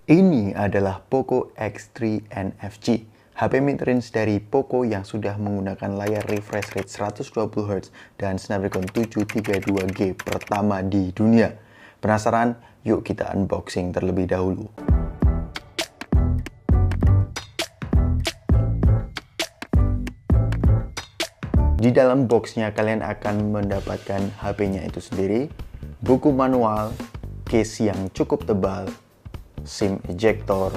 Ini adalah Poco X3 NFC, HP mid-range dari Poco yang sudah menggunakan layar refresh rate 120Hz dan Snapdragon 732G pertama di dunia. Penasaran? Yuk kita unboxing terlebih dahulu. Di dalam boxnya kalian akan mendapatkan HP-nya itu sendiri, buku manual, case yang cukup tebal, SIM ejector,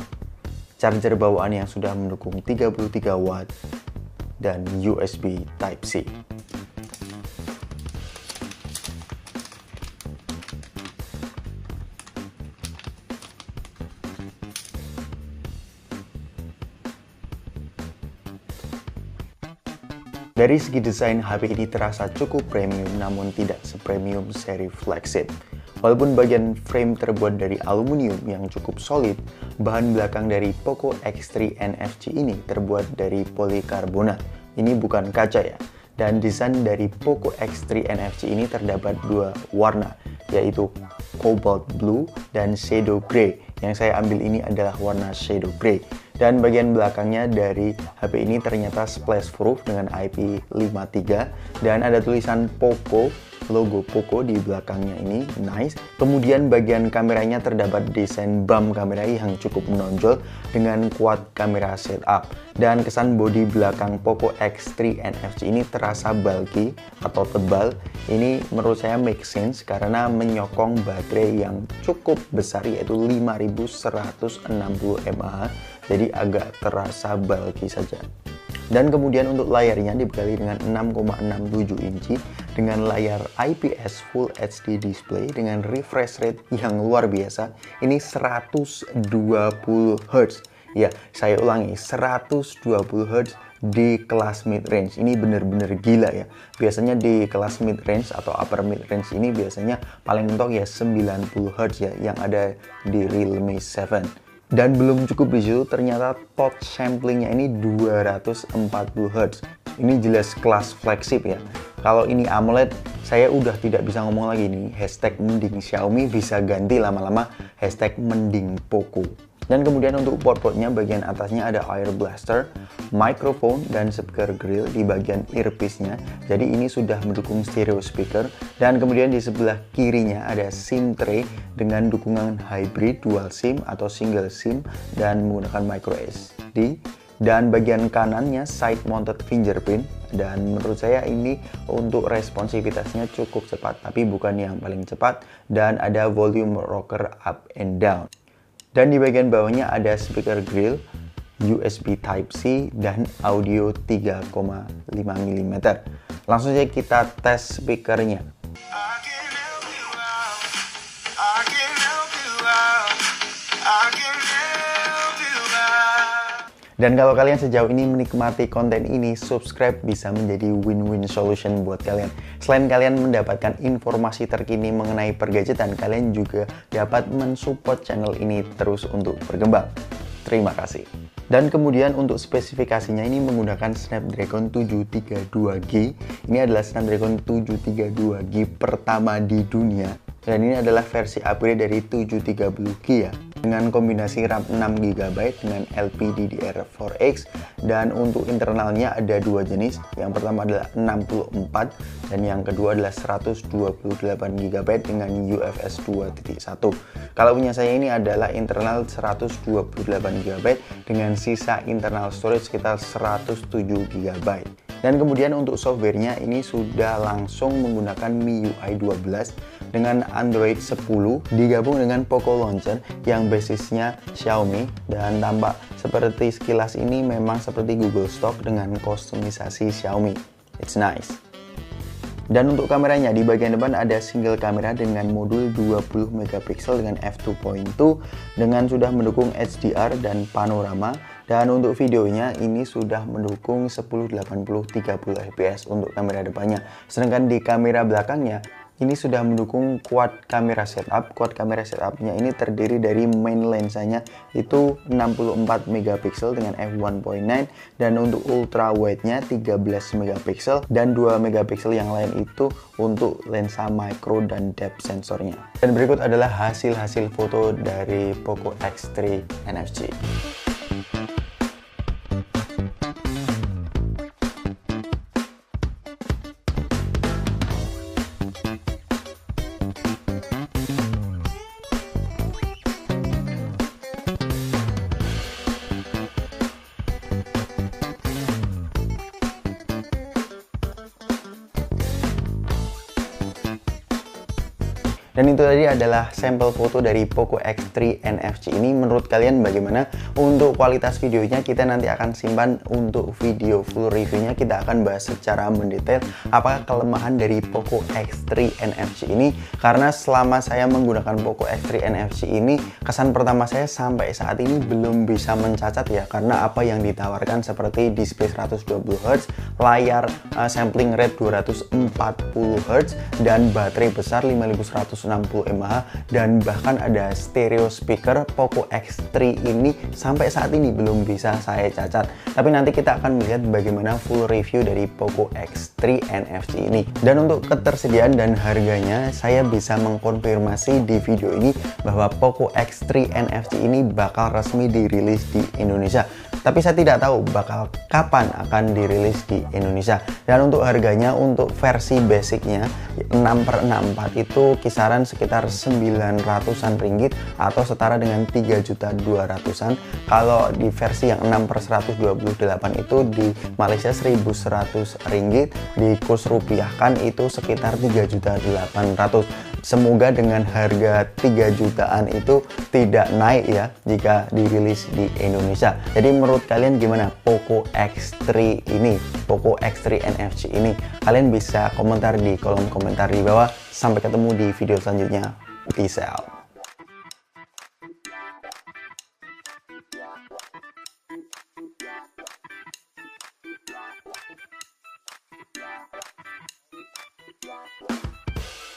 charger bawaan yang sudah mendukung 33 watt, dan USB Type-C. Dari segi desain, HP ini terasa cukup premium namun tidak sepremium seri flagship. Walaupun bagian frame terbuat dari aluminium yang cukup solid, bahan belakang dari Poco X3 NFC ini terbuat dari polikarbonat. Ini bukan kaca ya. Dan desain dari Poco X3 NFC ini terdapat dua warna, yaitu Cobalt Blue dan Shadow Grey. Yang saya ambil ini adalah warna Shadow Grey. Dan bagian belakangnya dari HP ini ternyata splash proof dengan IP53 dan ada tulisan Poco, logo Poco di belakangnya ini, nice. Kemudian bagian kameranya terdapat desain bump kamera yang cukup menonjol dengan quad kamera setup. Dan kesan bodi belakang Poco X3 NFC ini terasa bulky atau tebal. Ini menurut saya make sense karena menyokong baterai yang cukup besar yaitu 5160 mAh. Jadi agak terasa bulky saja. Dan kemudian untuk layarnya dibekali dengan 6,67 inci dengan layar IPS Full HD display dengan refresh rate yang luar biasa. Ini 120 Hz. Ya, saya ulangi, 120 Hz di kelas mid-range. Ini bener-bener gila ya. Biasanya di kelas mid-range atau upper mid-range ini biasanya paling mentok ya 90 Hz ya yang ada di Realme 7. Dan belum cukup di situ, ternyata touch samplingnya ini 240 Hz. Ini jelas kelas flagship ya. Kalau ini AMOLED, saya udah tidak bisa ngomong lagi nih. Hashtag mending Xiaomi bisa ganti lama-lama hashtag mending Poco. Dan kemudian untuk port-portnya bagian atasnya ada Air Blaster, microphone, dan speaker grill di bagian earpiece-nya. Jadi ini sudah mendukung stereo speaker. Dan kemudian di sebelah kirinya ada SIM tray dengan dukungan hybrid dual SIM atau single SIM dan menggunakan micro SD. Dan bagian kanannya side mounted fingerprint. Dan menurut saya ini untuk responsivitasnya cukup cepat, tapi bukan yang paling cepat. Dan ada volume rocker up and down. Dan di bagian bawahnya ada speaker grill, USB Type-C, dan audio 3,5 mm. Langsung saja kita tes speakernya. Dan kalau kalian sejauh ini menikmati konten ini, subscribe bisa menjadi win-win solution buat kalian. Selain kalian mendapatkan informasi terkini mengenai pergadgetan, kalian juga dapat mensupport channel ini terus untuk berkembang. Terima kasih. Dan kemudian untuk spesifikasinya ini menggunakan Snapdragon 732G. Ini adalah Snapdragon 732G pertama di dunia. Dan ini adalah versi upgrade dari 730G ya. Dengan kombinasi RAM 6GB dengan LPDDR4X. Dan untuk internalnya ada dua jenis. Yang pertama adalah 64 dan yang kedua adalah 128GB dengan UFS 2.1. Kalau punya saya ini adalah internal 128GB dengan sisa internal storage sekitar 107GB. Dan kemudian untuk softwarenya ini sudah langsung menggunakan MIUI 12 dengan Android 10 digabung dengan Poco Launcher yang basisnya Xiaomi dan tampak seperti sekilas ini memang seperti Google Stock dengan kustomisasi Xiaomi. It's nice. Dan untuk kameranya di bagian depan ada single kamera dengan modul 20 megapiksel dengan f2.2 dengan sudah mendukung HDR dan panorama. Dan untuk videonya ini sudah mendukung 1080 30 fps untuk kamera depannya. Sedangkan di kamera belakangnya ini sudah mendukung quad kamera setup. Quad kamera setupnya ini terdiri dari main lensanya itu 64 megapiksel dengan f1.9, dan untuk ultra wide-nya 13 megapiksel, dan 2 megapiksel yang lain itu untuk lensa micro dan depth sensornya. Dan berikut adalah hasil foto dari Poco X3 NFC. Dan itu tadi adalah sampel foto dari Poco X3 NFC ini. Menurut kalian bagaimana? Untuk kualitas videonya kita nanti akan simpan untuk video full reviewnya. Kita akan bahas secara mendetail apakah kelemahan dari Poco X3 NFC ini. Karena selama saya menggunakan Poco X3 NFC ini, kesan pertama saya sampai saat ini belum bisa mencacat ya. Karena apa yang ditawarkan seperti display 120Hz, layar sampling rate 240Hz, dan baterai besar 5160 mAh, dan bahkan ada stereo speaker. Poco X3 ini sampai saat ini belum bisa saya cacat. Tapi nanti kita akan melihat bagaimana full review dari Poco X3 NFC ini. Dan untuk ketersediaan dan harganya, saya bisa mengkonfirmasi di video ini bahwa Poco X3 NFC ini bakal resmi dirilis di Indonesia. Tapi saya tidak tahu bakal kapan akan dirilis di Indonesia. Dan untuk harganya, untuk versi basicnya 6/64 itu kisaran sekitar 900-an ringgit atau setara dengan 3.200.000-an. Kalau di versi yang 6/128 itu di Malaysia 1.100 ringgit, di kurs rupiah kan itu sekitar 3.800.000. Semoga dengan harga 3 jutaan itu tidak naik ya jika dirilis di Indonesia. Jadi menurut kalian gimana Poco X3 ini, Poco X3 NFC ini? Kalian bisa komentar di kolom komentar di bawah. Sampai ketemu di video selanjutnya. Peace out.